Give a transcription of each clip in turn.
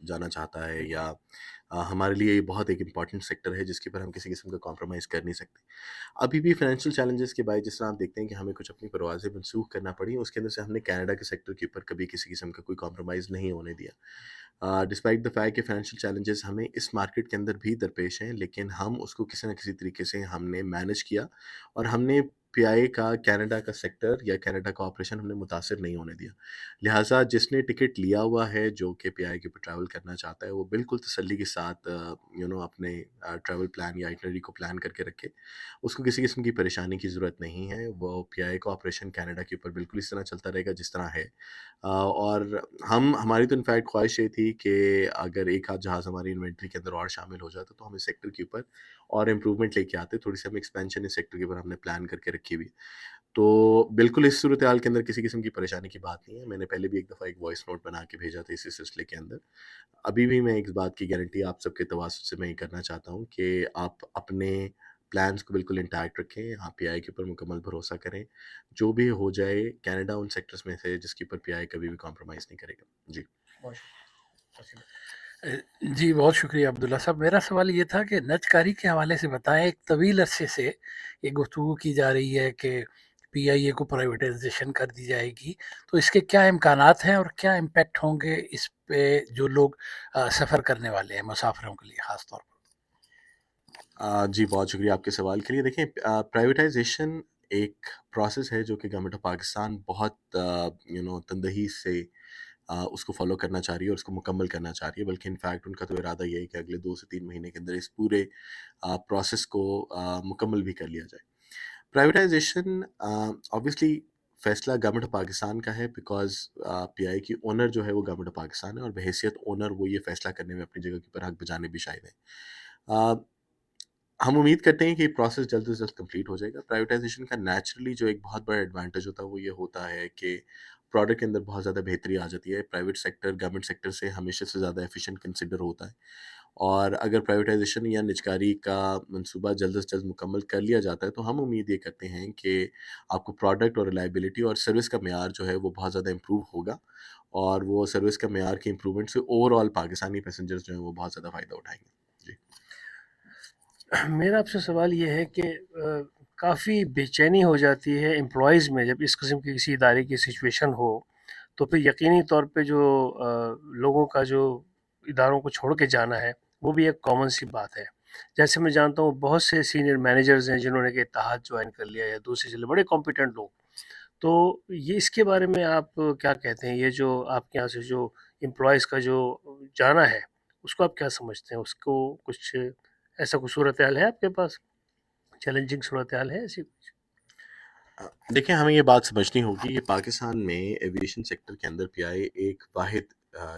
جانا چاہتا ہے یا ہمارے لیے یہ بہت ایک امپورٹنٹ سیکٹر ہے جس کے اوپر ہم کسی قسم کا کمپرومائز کر نہیں سکتے. ابھی بھی فائنینشیل چیلنجز کے باعث جس طرح آپ دیکھتے ہیں کہ ہمیں کچھ اپنی پروازیں منسوخ کرنا پڑی، اس کے اندر سے ہم نے کینیڈا کے سیکٹر کے اوپر کبھی کسی قسم کا کوئی کمپرومائز نہیں ہونے دیا. ڈسپائٹ دا فیکٹ کہ فائنینشیل چیلنجز ہمیں اس مارکیٹ کے اندر بھی درپیش ہیں، لیکن ہم اس کو کسی نہ کسی طریقے سے ہم نے مینیج کیا اور ہم نے پی آئی کا کینیڈا کا سیکٹر یا کینیڈا کا آپریشن ہم نے متاثر نہیں ہونے دیا. لہٰذا جس نے ٹکٹ لیا ہوا ہے جو کہ پی آئی کے اوپر ٹریول کرنا چاہتا ہے، وہ بالکل تسلی کے ساتھ اپنے ٹریول پلان یا آئٹنری کو پلان کر کے رکھے. اس کو کسی قسم کی پریشانی کی ضرورت نہیں ہے. وہ پی آئی کا آپریشن کینیڈا کے اوپر بالکل اس طرح چلتا رہے گا جس طرح ہے. اور ہماری تو انفیکٹ خواہش یہ تھی کہ اگر ایک آدھ جہاز ہماری انوینٹری کے اندر اور شامل ہو جاتا تو ہم اس سیکٹر کے اوپر اور امپروومنٹ لے کے آتے. تھوڑی سی ہم ایکسپینشن اس سیکٹر کے اوپر ہم نے پلان کر کے رکھی ہوئی. تو بالکل اس صورتحال کے اندر کسی قسم کی پریشانی کی بات نہیں ہے. میں نے پہلے بھی ایک دفعہ ایک وائس نوٹ بنا کے بھیجا تھا اسی سلسلے کے اندر. ابھی بھی میں ایک بات کی گارنٹی آپ سب کے تواسط سے میں یہ کرنا چاہتا ہوں کہ آپ اپنے پلانس کو بالکل انٹیکٹ رکھیں. آپ پی آئی کے اوپر مکمل بھروسہ کریں. جو بھی ہو جائے کینیڈا ان سیکٹرز میں سے جس کے اوپر پی آئی کبھی بھی کمپرومائز نہیں کرے گا. جی بہت شکریہ. جی بہت شکریہ عبداللہ صاحب. میرا سوال یہ تھا کہ نج کاری کے حوالے سے بتائیں. ایک طویل عرصے سے یہ گفتگو کی جا رہی ہے کہ پی آئی اے کو پرائیویٹائزیشن کر دی جائے گی، تو اس کے کیا امکانات ہیں اور کیا امپیکٹ ہوں گے اس پہ جو لوگ سفر کرنے والے ہیں، مسافروں کے لیے خاص طور پر؟ جی بہت شکریہ آپ کے سوال کے لیے. دیکھیں پرائیویٹائزیشن ایک پروسیس ہے جو کہ گورنمنٹ آف پاکستان بہت تندہی سے اس کو فالو کرنا چاہ رہی ہے اور اس کو مکمل کرنا چاہ رہی ہے. بلکہ انفیکٹ ان کا تو ارادہ یہ ہے کہ اگلے 2 سے 3 مہینے کے اندر اس پورے پروسیس کو مکمل بھی کر لیا جائے. پرائیویٹائزیشن آبویسلی فیصلہ گورنمنٹ آف پاکستان کا ہے، بیکاز پی آئی کی اونر جو ہے وہ گورنمنٹ آف پاکستان ہے اور بحیثیت اونر وہ یہ فیصلہ کرنے میں اپنی جگہ کے اوپر حق بجانے بھی شاہد ہیں. ہم امید کرتے ہیں کہ یہ پروسیس جلد از جلد کمپلیٹ ہو جائے گا. پرائیویٹائزیشن کا نیچرلی جو ایک بہت بڑا ایڈوانٹیج ہوتا ہے وہ یہ ہوتا ہے کہ پروڈکٹ کے اندر بہت زیادہ بہتری آ جاتی ہے. پرائیویٹ سیکٹر گورنمنٹ سیکٹر سے ہمیشہ سے زیادہ ایفیشینٹ کنسیڈر ہوتا ہے. اور اگر پرائیویٹائزیشن یا نجکاری کا منصوبہ جلد از جلد مکمل کر لیا جاتا ہے تو ہم امید یہ کرتے ہیں کہ آپ کو پروڈکٹ اور ریلائبلٹی اور سروس کا معیار جو ہے وہ بہت زیادہ امپروو ہوگا. اور وہ سروس کا معیار کی امپرومنٹ سے اوور آل پاکستانی پیسنجرز جو ہیں وہ بہت زیادہ فائدہ اٹھائیں گے. جی میرا آپ سے سوال یہ ہے کہ کافی بے چینی ہو جاتی ہے امپلائیز میں جب اس قسم کی کسی ادارے کی سچویشن ہو، تو پھر یقینی طور پہ جو لوگوں کا جو اداروں کو چھوڑ کے جانا ہے وہ بھی ایک کامن سی بات ہے. جیسے میں جانتا ہوں بہت سے سینئر مینیجرز ہیں جنہوں نے کہ اتحاد جوائن کر لیا یا دوسرے چلے بڑے کمپیٹنٹ لوگ. تو یہ اس کے بارے میں آپ کیا کہتے ہیں؟ یہ جو آپ کے یہاں سے جو امپلائیز کا جو جانا ہے اس کو آپ کیا سمجھتے ہیں؟ اس کو کچھ ایسا کوئی صورتحال ہے آپ کے پاس؟ چیلنجنگ صورتحال ہے ایسی کچھ؟ دیکھیں ہمیں یہ بات سمجھنی ہوگی کہ پاکستان میں ایویشن سیکٹر کے اندر پی آئی ایک واحد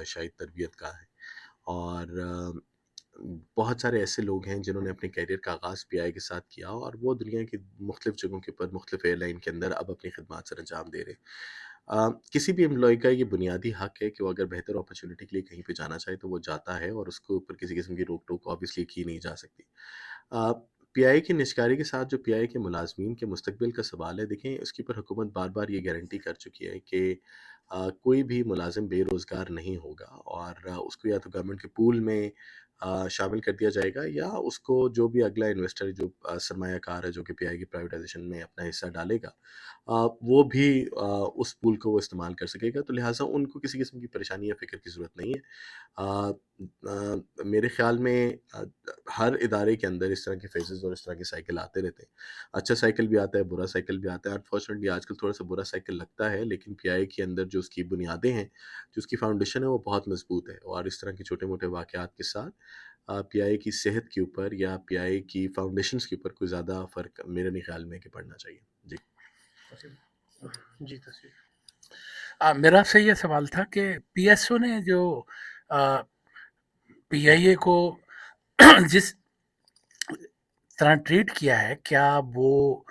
شاید تربیت کا ہے. اور بہت سارے ایسے لوگ ہیں جنہوں نے اپنے کیریئر کا آغاز پی آئی کے ساتھ کیا اور وہ دنیا کی مختلف جگہوں کے اوپر مختلف ایئر لائن کے اندر اب اپنی خدمات سر انجام دے رہے ہیں. کسی بھی امپلائی کا یہ بنیادی حق ہے کہ وہ اگر بہتر اپرچونٹی کے لیے کہیں پہ جانا چاہے تو وہ جاتا ہے اور اس کے اوپر کسی قسم کی روک ٹوک آبویسلی کی نہیں جا سکتی. پی آئی کی نجکاری کے ساتھ جو پی آئی کے ملازمین کے مستقبل کا سوال ہے، دیکھیں اس کے اوپر حکومت بار بار یہ گارنٹی کر چکی ہے کہ کوئی بھی ملازم بے روزگار نہیں ہوگا اور اس کو یا تو گورنمنٹ کے پول میں شامل کر دیا جائے گا یا اس کو جو بھی اگلا انویسٹر جو سرمایہ کار ہے جو کہ پی آئی کی پرائیویٹائزیشن میں اپنا حصہ ڈالے گا وہ بھی اس پول کو وہ استعمال کر سکے گا. تو لہٰذا ان کو کسی قسم کی پریشانی یا فکر کی ضرورت نہیں ہے. میرے خیال میں ہر ادارے کے اندر اس طرح کے فیزز اور اس طرح کے سائیکل آتے رہتے ہیں. اچھا سائیکل بھی آتا ہے، برا سائیکل بھی آتا ہے. انفارچونیٹلی آج کل تھوڑا سا برا سائیکل لگتا ہے، لیکن پی آئی کے اندر جو اس کی بنیادیں ہیں، جو اس کی فاؤنڈیشن ہے وہ بہت مضبوط ہے. اور اس طرح کے چھوٹے موٹے واقعات کے ساتھ پی آئی کی صحت کے اوپر یا پی آئی کی فاؤنڈیشنز کے اوپر کوئی زیادہ فرق میرے نہیں خیال میں کہ پڑنا چاہیے. جی جی تصویر. میرا آپ سے یہ سوال تھا کہ پی ایس او نے جو پی آئی اے کو جس طرح ٹریٹ کیا ہے، کیا وہ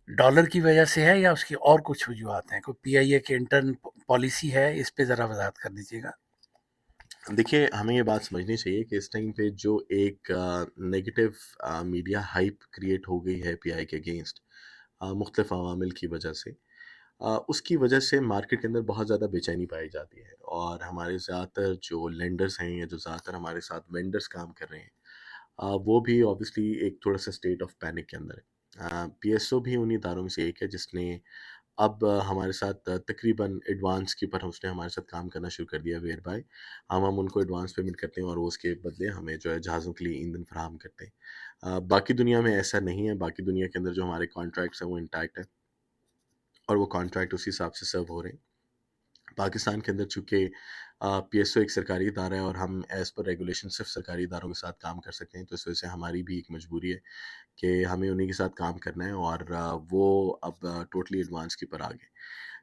ڈالر کی وجہ سے ہے یا اس کی اور کچھ وجوہات ہیں؟ کوئی پی آئی اے کی انٹرن پالیسی ہے؟ اس پہ ذرا وضاحت کر دیجیے گا. دیکھیے ہمیں یہ بات سمجھنی چاہیے کہ اس ٹائم پہ جو ایک نیگیٹو میڈیا ہائپ کریٹ ہو گئی ہے پی آئی کے اگینسٹ مختلف عوامل کی وجہ سے. اس کی وجہ سے مارکیٹ کے اندر بہت زیادہ بے چینی پائی جاتی ہے، اور ہمارے زیادہ تر جو لینڈرز ہیں یا جو زیادہ تر ہمارے ساتھ وینڈرز کام کر رہے ہیں، وہ بھی اوبیسلی ایک تھوڑا سا اسٹیٹ آف پینک کے اندر ہے۔ پی ایس او بھی انہی اداروں میں سے ایک ہے جس نے اب ہمارے ساتھ تقریباً ایڈوانس کے اوپر اس نے ہمارے ساتھ کام کرنا شروع کر دیا، ویئر بائی ہم ان کو ایڈوانس پیمنٹ کرتے ہیں اور وہ اس کے بدلے ہمیں جو ہے جہازوں کے لیے ایندھن فراہم کرتے ہیں۔ باقی دنیا میں ایسا نہیں ہے، باقی دنیا کے اندر جو ہمارے کانٹریکٹس ہیں وہ انٹیکٹ ہیں، اور وہ کانٹریکٹ اسی حساب سے سرو ہو رہے ہیں۔ پاکستان کے اندر چونکہ پی ایس او ایک سرکاری ادارہ ہے اور ہم ایز پر ریگولیشن صرف سرکاری اداروں کے ساتھ کام کر سکتے ہیں، تو اس وجہ سے ہماری بھی ایک مجبوری ہے کہ ہمیں انہی کے ساتھ کام کرنا ہے، اور وہ اب ٹوٹلی ایڈوانس کے اوپر آ گئے۔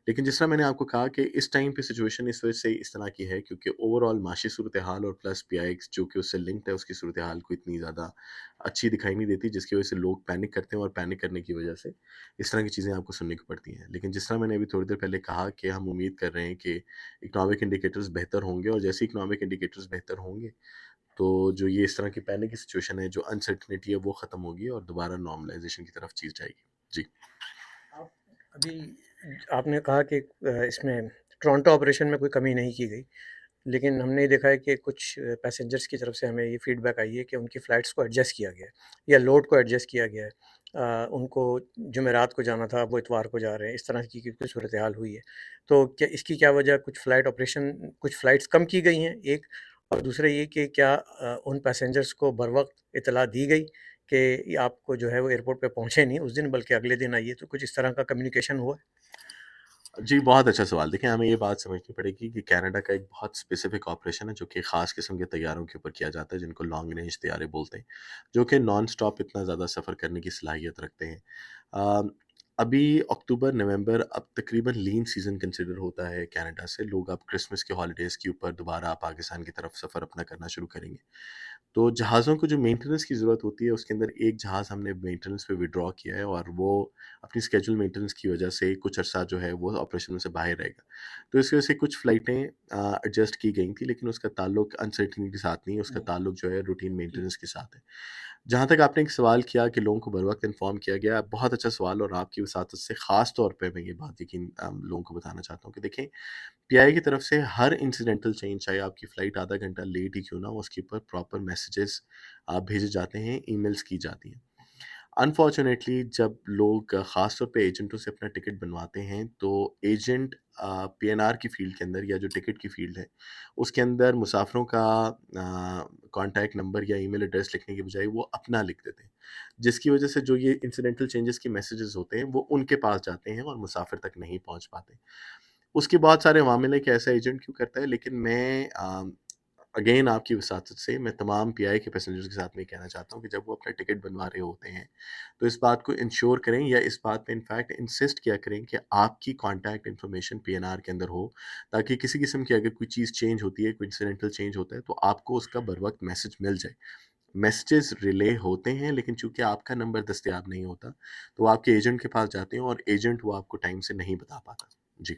لیکن جس طرح میں نے آپ کو کہا کہ اس ٹائم پہ سچویشن اس وجہ سے اس طرح کی ہے کیونکہ اوور آل معاشی صورتحال اور پلس پی آئی ایکس جو کہ اس سے لنکڈ ہے، اس کی صورتحال کو اتنی زیادہ اچھی دکھائی نہیں دیتی، جس کی وجہ سے لوگ پینک کرتے ہیں، اور پینک کرنے کی وجہ سے اس طرح کی چیزیں آپ کو سننے کو پڑتی ہیں۔ لیکن جس طرح میں نے ابھی تھوڑی دیر پہلے کہا کہ ہم امید کر رہے ہیں کہ اکنامک انڈیکیٹرز بہتر ہوں گے، اور جیسے اکنامک انڈیکیٹرز بہتر ہوں گے تو جو یہ اس طرح کی پینک کی سچویشن ہے، جو انسرٹنٹی ہے، وہ ختم ہوگی اور دوبارہ نارملائزیشن کی طرف چیز جائے گی۔ جی آپ ابھی آپ نے کہا کہ اس میں ٹورانٹو آپریشن میں کوئی کمی نہیں کی گئی، لیکن ہم نے دیکھا ہے کہ کچھ پیسنجرز کی طرف سے ہمیں یہ فیڈ بیک آئی ہے کہ ان کی فلائٹس کو ایڈجسٹ کیا گیا ہے یا لوڈ کو ایڈجسٹ کیا گیا ہے۔ ان کو جمعرات کو جانا تھا، وہ اتوار کو جا رہے ہیں، اس طرح کی کوئی صورتحال ہوئی ہے۔ تو کیا اس کی کیا وجہ، کچھ فلائٹس کم کی گئی ہیں ایک، اور دوسرا یہ کہ کیا ان پیسنجرز کو بروقت اطلاع دی گئی کہ یہ آپ کو جو ہے وہ ایئرپورٹ پہ پہنچے نہیں اس دن بلکہ اگلے دن آئیے؟ تو کچھ اس طرح کا کمیونیکیشن ہوا ہے؟ جی، بہت اچھا سوال۔ دیکھیں، ہمیں یہ بات سمجھنی پڑے گی کہ کینیڈا کا ایک بہت اسپیسیفک آپریشن ہے جو کہ خاص قسم کے طیاروں کے اوپر کیا جاتا ہے، جن کو لانگ رینج طیارے بولتے ہیں، جو کہ نان اسٹاپ اتنا زیادہ سفر کرنے کی صلاحیت رکھتے ہیں۔ آ، ابھی اکتوبر نومبر اب تقریباً لین سیزن کنسیڈر ہوتا ہے کینیڈا سے، لوگ اب کرسمس کے ہالیڈیز کے اوپر دوبارہ پاکستان کی طرف سفر اپنا کرنا شروع کریں گے۔ تو جہازوں کو جو مینٹیننس کی ضرورت ہوتی ہے، اس کے اندر ایک جہاز ہم نے مینٹیننس پہ وڈرا کیا ہے، اور وہ اپنی اسکیجول مینٹیننس کی وجہ سے کچھ عرصہ جو ہے وہ آپریشن میں سے باہر رہے گا۔ تو اس وجہ سے کچھ فلائٹیں ایڈجسٹ کی گئی تھیں، لیکن اس کا تعلق انسرٹنٹی کے ساتھ نہیں ہے، اس کا تعلق جو ہے روٹین مینٹیننس کے ساتھ ہے۔ جہاں تک آپ نے ایک سوال کیا کہ لوگوں کو بروقت انفارم کیا گیا، بہت اچھا سوال، اور آپ کی وساطت سے خاص طور پہ میں یہ بات یقین لوگوں کو بتانا چاہتا ہوں کہ دیکھیں، پی آئی کی طرف سے ہر انسیڈنٹل چینج، چاہے آپ کی فلائٹ آدھا گھنٹہ لیٹ ہی کیوں نہ ہو، اس کے اوپر پراپر میسیجز آپ بھیجے جاتے ہیں، ای میلز کی جاتی ہیں۔ انفارچونیٹلی جب لوگ خاص طور پہ ایجنٹوں سے اپنا ٹکٹ بنواتے ہیں، تو ایجنٹ پی این آر کی فیلڈ کے اندر یا جو ٹکٹ کی فیلڈ ہے اس کے اندر مسافروں کا کانٹیکٹ نمبر یا ای میل ایڈریس لکھنے کی بجائے وہ اپنا لکھ دیتے ہیں، جس کی وجہ سے جو یہ انسیڈنٹل چینجز کے میسیجز ہوتے ہیں وہ ان کے پاس جاتے ہیں اور مسافر تک نہیں پہنچ پاتے۔ اس کے بہت سارے عوامل ہیں کہ ایسا ایجنٹ کیوں کرتا ہے، لیکن میں اگین آپ کی وساطت سے میں تمام پی آئی کے پیسنجرز کے ساتھ میں یہ کہنا چاہتا ہوں کہ جب وہ اپنا ٹکٹ بنوا رہے ہوتے ہیں تو اس بات کو انشور کریں، یا اس بات پہ انفیکٹ انسسٹ کیا کریں کہ آپ کی contact information P N R کے اندر ہو، تاکہ کسی قسم کی اگر کوئی چیز چینج ہوتی ہے، کوئی انسیڈنٹل چینج ہوتا ہے، تو آپ کو اس کا بروقت میسج مل جائے۔ میسیجز ریلے ہوتے ہیں، لیکن چونکہ آپ کا نمبر دستیاب نہیں ہوتا تو وہ آپ کے ایجنٹ کے پاس جاتے ہیں، اور ایجنٹ وہ آپ کو ٹائم سے نہیں بتا پاتا۔ جی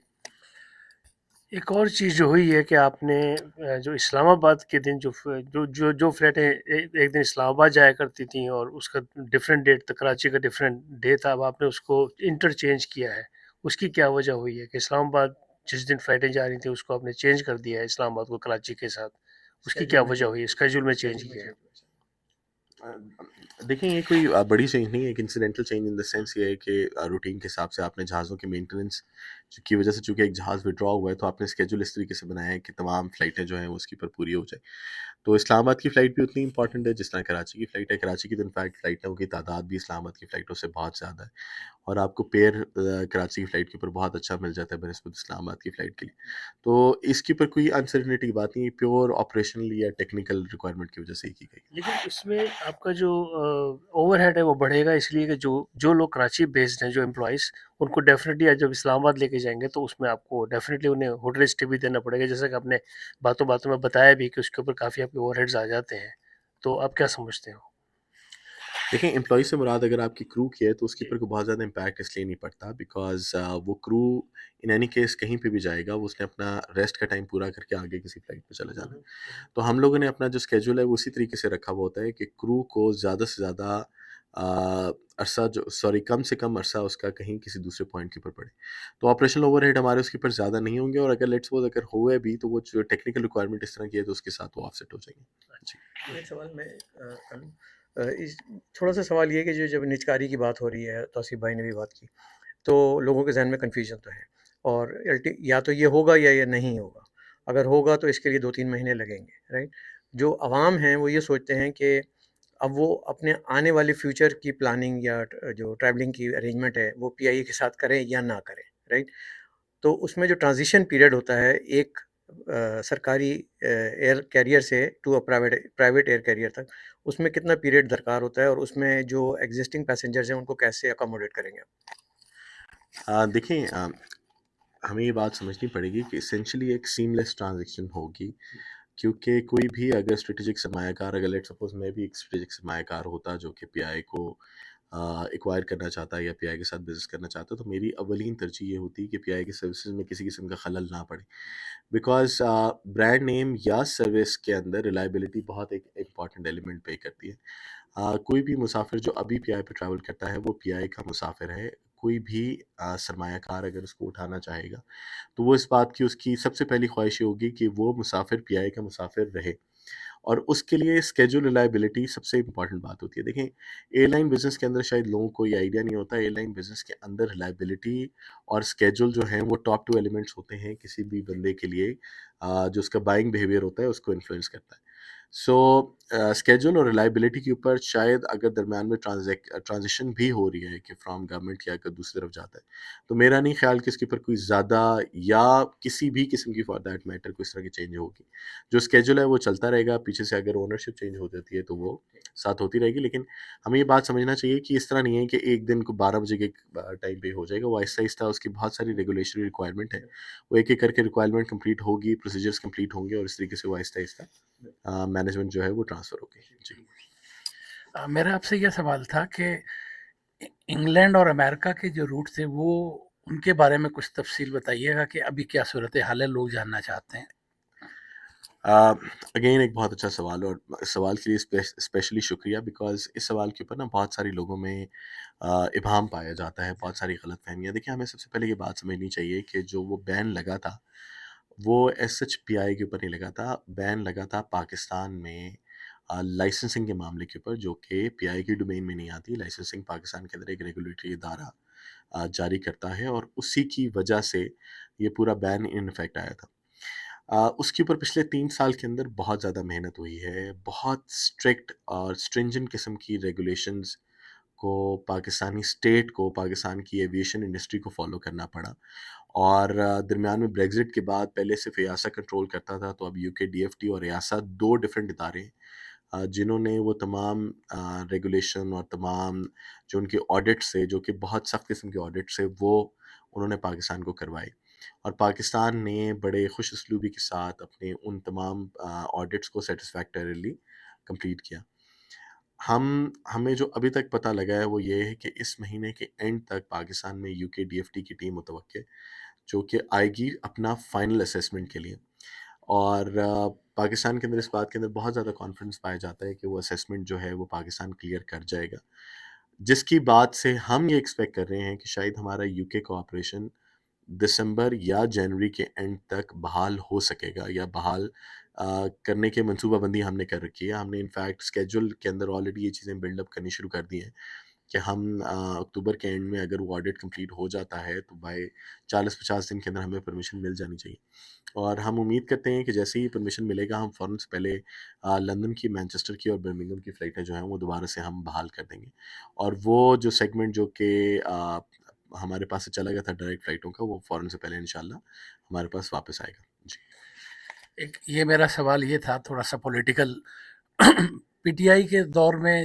ایک اور چیز جو ہوئی ہے کہ آپ نے جو اسلام آباد کے دن جو فلائٹیں ایک دن اسلام آباد جایا کرتی تھیں اور اس کا ڈفرینٹ ڈیٹ تھا، کراچی کا ڈفرینٹ ڈے تھا، اب آپ نے اس کو انٹرچینج کیا ہے، اس کی کیا وجہ ہوئی ہے کہ اسلام آباد جس دن فلائٹیں جا رہی تھیں اس کو آپ نے چینج کر دیا ہے اسلام آباد کو کراچی کے ساتھ، اس کی کیا وجہ ہوئی ہے؟ اسکیجول میں چینج کیا ہے؟ دیکھیں، یہ کوئی بڑی چینج نہیں ہے، ایک انسیڈنٹل چینج ان دا سینس یہ ہے کہ روٹین کے حساب سے آپ نے جہازوں کی مینٹیننس کی وجہ سے، چونکہ ایک جہاز وڈرا ہوا ہے تو آپ نے اسکیجول اس طریقے سے بنایا ہے کہ تمام فلائٹیں جو ہیں وہ اس کے اوپر پوری ہو جائیں۔ تو اسلام آباد کی فلائٹ بھی اتنی امپورٹنٹ ہے جس طرح کراچی کی فلائٹ ہے۔ کراچی کی تو انفیکٹ فلائٹوں کی تعداد بھی اسلام آباد کی فلائٹوں سے بہت زیادہ ہے، اور آپ کو پیر کراچی کی فلائٹ کے اوپر بہت اچھا مل جاتا ہے بنسبت اسلام آباد کی فلائٹ کے لیے۔ تو اس کے اوپر کوئی انسرٹنٹی کی بات نہیں ہے، پیور آپریشنل یا ٹیکنیکل ریکوائرمنٹ کی وجہ سے ہی کی گئی۔ لیکن اس میں آپ کا جو اوور ہیڈ ہے وہ بڑھے گا، اس لیے کہ جو لوگ کراچی بیسڈ ہیں، جو امپلائیز، ان کو ڈیفینیٹلی جب اسلام آباد لے کے جائیں گے تو اس میں آپ کو ڈیفینیٹلی انہیں ہوٹل اسٹے بھی دینا پڑے گا، جیسا کہ آپ نے باتوں میں بتایا بھی کہ اس کے اوپر کافی آپ کے اوور ہیڈز آ جاتے ہیں۔ تو آپ کیا سمجھتے ہو؟ دیکھیں، امپلائی سے مراد اگر آپ کی کرو کی ہے تو اس کے جی اوپر کوئی بہت زیادہ امپیکٹ اس لیے نہیں پڑتا، بیکاز وہ کرو ان اینی کیس کہیں پہ بھی جائے گا، وہ اس نے اپنا ریسٹ کا ٹائم پورا کر کے آگے کسی فلائٹ پہ چلا جانا ہے۔ تو ہم لوگوں نے اپنا جو اسکیجول ہے وہ اسی طریقے سے رکھا ہوا ہوتا ہے کہ کرو کو زیادہ سے زیادہ عرصہ جو کم سے کم عرصہ اس کا کہیں کسی دوسرے پوائنٹ کے اوپر پڑے. تو آپریشنل اوور ہیڈ ہمارے اس کے اوپر زیادہ نہیں ہوں گے، اور اگر لیٹس سپوز اگر ہوئے بھی تو وہ جو ٹیکنیکل ریکوائرمنٹ اس طرح کی ہے تو اس کے ساتھ وہ آف سیٹ ہو جائیں گے. جی. ایک سوال میں کروں تھوڑا سا سوال یہ کہ جب نجکاری کی بات ہو رہی ہے، توصیف بھائی نے بھی بات کی، تو لوگوں کے ذہن میں کنفیوژن تو ہے، اور یا تو یہ ہوگا یا یہ نہیں ہوگا. اگر ہوگا تو اس کے لیے 2-3 مہینے لگیں گے، رائٹ. جو عوام ہیں وہ یہ سوچتے ہیں کہ اب وہ اپنے آنے والے فیوچر کی پلاننگ یا جو ٹریولنگ کی ارینجمنٹ ہے وہ پی آئی اے کے ساتھ کریں یا نہ کریں، رائٹ. تو اس میں جو ٹرانزیشن پیریڈ ہوتا ہے ایک سرکاری ایئر کیریئر سے ٹو پرائیویٹ ایئر کیریئر تک، اس میں کتنا پیریڈ درکار ہوتا ہے، اور اس میں جو ایگزسٹنگ پیسنجرز ہیں ان کو کیسے اکاموڈیٹ کریں گے؟ دیکھیں ہمیں یہ بات سمجھنی پڑے گی کہ اسینشلی ایک سیم لیس ٹرانزیکشن ہوگی، کیونکہ کوئی بھی اگر اسٹریٹجک سرمایہ کار، اگر لیٹ سپوز میں بھی ایک اسٹریٹجک سرمایہ کار ہوتا جو کہ پی آئی کو ایکوائر کرنا چاہتا ہے یا پی آئی کے ساتھ بزنس کرنا چاہتا، تو میری اولین ترجیح یہ ہوتی کہ پی آئی کی سروسز میں کسی قسم کا خلل نہ پڑے، بیکاز برانڈ نیم یا سروس کے اندر ریلائبلٹی بہت ایک امپورٹنٹ ایلیمنٹ پے کرتی ہے. کوئی بھی مسافر جو ابھی پی آئی پہ ٹریول کرتا ہے وہ پی آئی کا مسافر ہے. کوئی بھی سرمایہ کار اگر اس کو اٹھانا چاہے گا تو وہ اس بات کی اس کی سب سے پہلی خواہش یہ ہوگی کہ وہ مسافر پی آئی کا مسافر رہے، اور اس کے لیے اسکیجول ریلائبلٹی سب سے امپورٹنٹ بات ہوتی ہے. دیکھیں ایئر لائن بزنس کے اندر شاید لوگوں کو یہ آئیڈیا نہیں ہوتا، ایئر لائن بزنس کے اندر ریلائبلٹی اور اسکیجول جو ہیں وہ ٹاپ 2 ایلیمنٹس ہوتے ہیں کسی بھی بندے کے لیے. جو اس کا بائنگ بیہیویئر ہوتا ہے اس کو انفلوئنس کرتا ہے. سو اسکیجول اور ریلائبلٹی کے اوپر شاید اگر درمیان میں ٹرانزیشن بھی ہو رہی ہے کہ فرام گورنمنٹ یا اگر دوسری طرف جاتا ہے، تو میرا نہیں خیال کہ اس کے اوپر کوئی زیادہ یا کسی بھی قسم کی فار دیٹ میٹر کوئی اس طرح کی چینج ہوگی. جو اسکیجول ہے وہ چلتا رہے گا، پیچھے سے اگر اونرشپ چینج ہو جاتی ہے تو وہ ساتھ ہوتی رہے گی. لیکن ہمیں یہ بات سمجھنا چاہیے کہ اس طرح نہیں ہے کہ ایک دن کو 12 بجے کے ٹائم پہ ہو جائے گا. وہ آہستہ آہستہ اس کی بہت ساری ریگولیشنری ریکوائرمنٹ ہے، وہ ایک ایک کر کے ریکوائرمنٹ کمپلیٹ ہوگی، پروسیجرز کمپلیٹ ہوں گے، اور اس طریقے سے وہ آہستہ آہستہ مینجمنٹ جو ہے وہ ٹرانسفر ہوگی. جی. میرا آپ سے یہ سوال تھا کہ انگلینڈ اور امریکہ کے جو روٹ تھے وہ ان کے بارے میں کچھ تفصیل بتائیے گا کہ ابھی کیا صورتحال ہے، لوگ جاننا چاہتے ہیں. اگین ایک بہت اچھا سوال، اور اس سوال کے لیے اسپیشلی شکریہ، بیکاز اس سوال کے اوپر نا بہت ساری لوگوں میں ابہام پایا جاتا ہے، بہت ساری غلط فہمیاں. دیکھیں ہمیں سب سے پہلے یہ بات سمجھنی چاہیے کہ جو وہ بین لگا تھا وہ ایس ایچ پی آئی کے اوپر نہیں لگا تھا، بین لگا تھا پاکستان میں لائسنسنگ کے معاملے کے اوپر، جو کہ پی آئی کی ڈومین میں نہیں آتی. لائسنسنگ پاکستان کے اندر ایک ریگولیٹری ادارہ جاری کرتا ہے، اور اسی کی وجہ سے یہ پورا بین ان افیکٹ آیا تھا. اس کے اوپر پچھلے 3 سال کے اندر بہت زیادہ محنت ہوئی ہے، بہت اسٹرکٹ اور اسٹرنجنٹ قسم کی ریگولیشنز کو پاکستانی اسٹیٹ کو، پاکستان کی ایویشن انڈسٹری کو فالو کرنا پڑا. اور درمیان میں بریگزٹ کے بعد پہلے صرف ایاسا کنٹرول کرتا تھا، تو اب یو کے ڈی ایف ٹی اور ایاسا 2 ڈفرینٹ ادارے جنہوں نے وہ تمام ریگولیشن اور تمام جو ان کے آڈٹس ہے، جو کہ بہت سخت قسم کے آڈٹس ہے، وہ انہوں نے پاکستان کو کروائے. اور پاکستان نے بڑے خوش اسلوبی کے ساتھ اپنے ان تمام آڈٹس کو سیٹسفیکٹریلی کمپلیٹ کیا. ہمیں جو ابھی تک پتہ لگا ہے وہ یہ ہے کہ اس مہینے کے اینڈ تک پاکستان میں یو کے ڈی ایف ٹی کی ٹیم متوقع ہے، جو کہ آئے گی اپنا فائنل اسیسمنٹ کے لیے. اور پاکستان کے اندر اس بات کے اندر بہت زیادہ کانفیڈنس پایا جاتا ہے کہ وہ اسیسمنٹ جو ہے وہ پاکستان کلیئر کر جائے گا، جس کی بات سے ہم یہ ایکسپیکٹ کر رہے ہیں کہ شاید ہمارا یو کے کو آپریشن دسمبر یا جنوری کے اینڈ تک بحال ہو سکے گا، یا بحال کرنے کے منصوبہ بندی ہم نے کر رکھی ہے. ہم نے انفیکٹ اسکیجول کے اندر آلریڈی یہ چیزیں بلڈ اپ کرنی شروع کر دی ہیں کہ ہم اکتوبر کے اینڈ میں اگر وہ آڈٹ کمپلیٹ ہو جاتا ہے تو بائی 40-50 دن کے اندر ہمیں پرمیشن مل جانی چاہیے. اور ہم امید کرتے ہیں کہ جیسے ہی پرمیشن ملے گا، ہم فوراً سے پہلے لندن کی، مینچسٹر کی اور برمنگھم کی فلائٹیں جو ہیں وہ دوبارہ سے ہم بحال کر دیں گے. اور وہ جو سیگمنٹ جو کہ ہمارے پاس سے چلا گیا تھا ڈائریکٹ فلائٹوں کا، وہ فوراً سے پہلے انشاءاللہ ہمارے پاس واپس آئے گا. جی. ایک یہ میرا سوال یہ تھا تھوڑا سا پولیٹیکل. پی ٹی آئی کے دور میں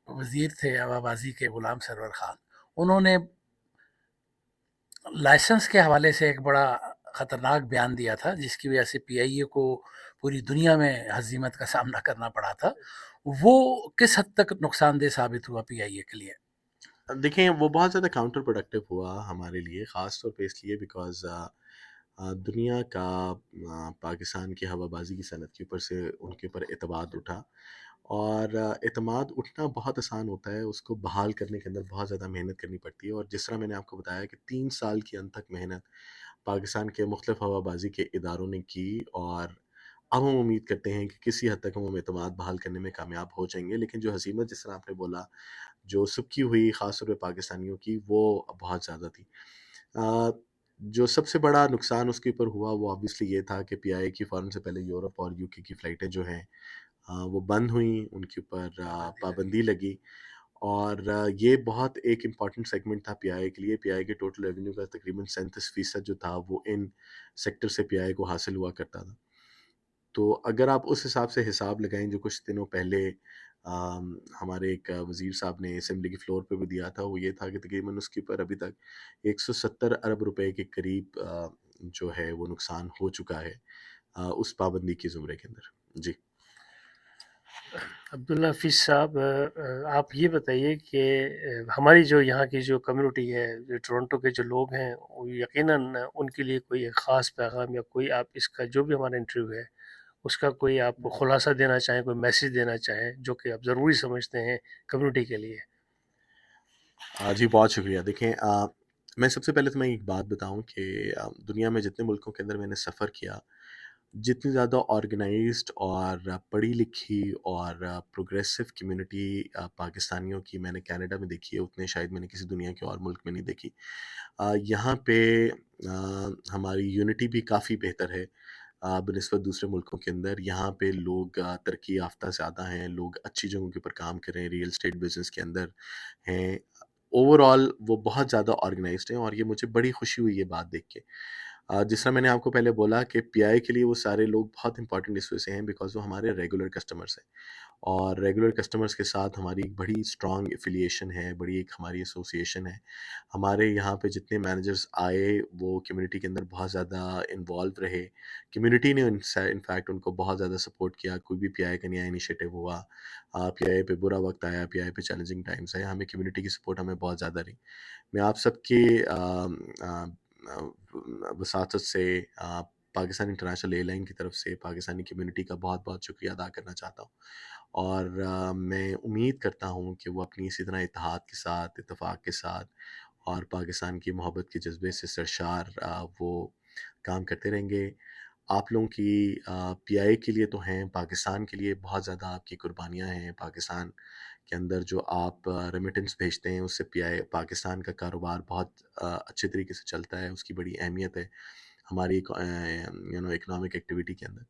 وزیر تھے آبازی کے غلام سرور خان، انہوں نے لائسنس کے حوالے سے ایک بڑا خطرناک بیان دیا تھا، جس کی وجہ سے پی آئی اے کو پوری دنیا میں ہزیمت کا سامنا کرنا پڑا تھا. وہ کس حد تک نقصان دہ ثابت ہوا پی آئی اے کے لیے؟ دیکھیں وہ بہت زیادہ کاؤنٹر پروڈکٹیو ہوا ہمارے لیے، خاص طور پہ اس لیے بیکاز دنیا کا پاکستان کی ہوا بازی کی صنعت کے اوپر سے ان کے اوپر اعتماد اٹھا، اور اعتماد اٹھنا بہت آسان ہوتا ہے، اس کو بحال کرنے کے اندر بہت زیادہ محنت کرنی پڑتی ہے، اور جس طرح میں نے آپ کو بتایا کہ 3 سال کی انتھک محنت پاکستان کے مختلف ہوا بازی کے اداروں نے کی، اور اب ہم امید کرتے ہیں کہ کسی حد تک ہم اعتماد بحال کرنے میں کامیاب ہو جائیں گے، لیکن جو ہزیمت جس طرح آپ نے بولا جو سبکی ہوئی خاص طور پہ پاکستانیوں کی، وہ بہت زیادہ تھی۔ آ، جو سب سے بڑا نقصان اس کے اوپر ہوا وہ obviously یہ تھا کہ پی آئی کی فوراً سے پہلے یورپ اور یو کے کی فلائٹیں جو ہیں وہ بند ہوئیں، ان کے اوپر پابندی لگی، اور یہ بہت ایک امپورٹنٹ سیگمنٹ تھا پی آئی کے لیے۔ پی آئی کے ٹوٹل ریونیو کا تقریباً 37% جو تھا وہ ان سیکٹر سے پی آئی کو حاصل ہوا کرتا تھا۔ تو اگر آپ اس حساب سے حساب لگائیں جو کچھ دنوں پہلے ہمارے ایک وزیر صاحب نے اسمبلی کی فلور پہ بھی دیا تھا، وہ یہ تھا کہ تقریباً اس کے اوپر ابھی تک 170 ارب روپے کے قریب جو ہے وہ نقصان ہو چکا ہے اس پابندی کے زمرے کے اندر۔ جی عبداللہ حفیظ صاحب، آپ یہ بتائیے کہ ہماری جو یہاں کی جو کمیونٹی ہے، جو ٹورنٹو کے جو لوگ ہیں، وہ یقیناً ان کے لیے کوئی ایک خاص پیغام یا کوئی آپ اس کا جو بھی ہمارا انٹرویو ہے اس کا کوئی آپ خلاصہ دینا چاہیں، کوئی میسیج دینا چاہیں جو کہ آپ ضروری سمجھتے ہیں کمیونٹی کے لیے؟ جی بہت شکریہ۔ دیکھیں میں سب سے پہلے تو میں ایک بات بتاؤں کہ دنیا میں جتنے ملکوں کے اندر میں نے سفر کیا، جتنی زیادہ آرگنائزڈ اور پڑھی لکھی اور پروگریسو کمیونٹی پاکستانیوں کی میں نے کینیڈا میں دیکھی ہے، اتنے شاید میں نے کسی دنیا کے اور ملک میں نہیں دیکھی۔ یہاں پہ ہماری یونٹی بھی کافی بہتر ہے بنسبت دوسرے ملکوں کے اندر۔ یہاں پہ لوگ ترقی یافتہ زیادہ ہیں، لوگ اچھی جگہوں کے اوپر کام کر رہے ہیں، ریئل اسٹیٹ بزنس کے اندر ہیں۔ اوور آل وہ بہت زیادہ آرگنائزڈ ہیں، اور یہ مجھے بڑی خوشی ہوئی یہ بات دیکھ کے۔ جس طرح میں نے آپ کو پہلے بولا کہ پی آئی کے لیے وہ سارے لوگ بہت امپورٹنٹ اس وجہ سے ہیں بیکاز وہ ہمارے ریگولر کسٹمرز ہیں، اور ریگولر کسٹمرز کے ساتھ ہماری ایک بڑی اسٹرانگ ایفیلیشن ہے، بڑی ایک ہماری ایسوسیشن ہے۔ ہمارے یہاں پہ جتنے مینیجرز آئے وہ کمیونٹی کے اندر بہت زیادہ انوالو رہے، کمیونٹی نے انفیکٹ ان کو بہت زیادہ سپورٹ کیا۔ کوئی بھی پی آئی کا نیا انیشیٹو ہوا، پی آئی پہ برا وقت آیا، پی آئی پہ چیلنجنگ ٹائمز آئے، ہمیں کمیونٹی کی سپورٹ ہمیں بہت زیادہ رہی۔ میں آپ سب کے وساطت سے پاکستان انٹرنیشنل ایئر لائن کی طرف سے پاکستانی کمیونٹی کا بہت بہت شکریہ ادا کرنا چاہتا ہوں، اور میں امید کرتا ہوں کہ وہ اپنی اسی طرح اتحاد کے ساتھ، اتفاق کے ساتھ اور پاکستان کی محبت کے جذبے سے سرشار وہ کام کرتے رہیں گے۔ آپ لوگوں کی پی آئی کے لیے تو ہیں، پاکستان کے لیے بہت زیادہ آپ کی قربانیاں ہیں۔ پاکستان کے اندر جو آپ ریمیٹنس بھیجتے ہیں اس سے پی آئی پاکستان کا کاروبار بہت اچھے طریقے سے چلتا ہے، اس کی بڑی اہمیت ہے ہماری اکنامک ایکٹیویٹی کے اندر۔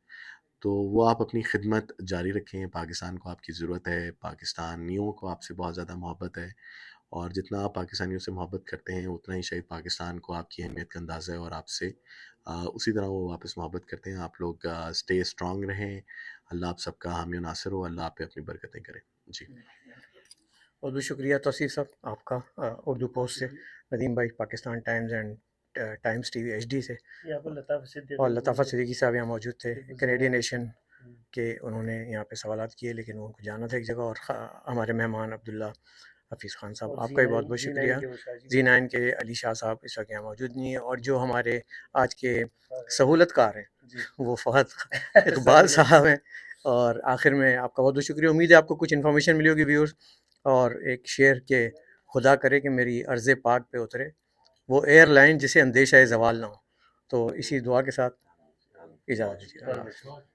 تو وہ آپ اپنی خدمت جاری رکھیں، پاکستان کو آپ کی ضرورت ہے، پاکستانیوں کو آپ سے بہت زیادہ محبت ہے، اور جتنا آپ پاکستانیوں سے محبت کرتے ہیں اتنا ہی شاید پاکستان کو آپ کی اہمیت کا اندازہ ہے، اور آپ سے اسی طرح وہ واپس محبت کرتے ہیں۔ آپ لوگ اسٹے اسٹرانگ رہیں، اللہ آپ سب کا حامی و ناصر ہو، اللہ آپ پہ اپنی برکتیں کرے۔ جی بہت بہت شکریہ توصیف صاحب آپ کا، اردو پوسٹ سے، ندیم بھائی Pakistan Times and Times TV H D ڈی سے، یہاں پر لطافت صدیقی اور بھی لطافت موجود صدیقی صاحب یہاں موجود تھے، ہیں۔ کینیڈین ایشین کے، انہوں نے یہاں پہ سوالات کیے لیکن ان کو جانا تھا ایک جگہ، اور ہمارے مہمان عبداللہ حفیظ خان صاحب، اور آپ کا بھی بہت بہت شکریہ۔ Z9 کے وہ شاہ جی زی 9 کے علی شاہ صاحب اس وقت یہاں موجود نہیں ہیں، اور جو ہمارے آج کے سہولت کار ہیں جی وہ فہد اقبال صاحب ہیں۔ اور آخر میں آپ کا بہت بہت شکریہ، امید ہے آپ کو کچھ انفارمیشن ملی ہوگی ویورز، اور ایک شعر کہ خدا کرے کہ میری عرض پاک پہ اترے وہ ایئر لائن جسے اندیشہ زوال نہ ہو۔ تو اسی دعا کے ساتھ اجازت دیجیے، اللہ حافظ۔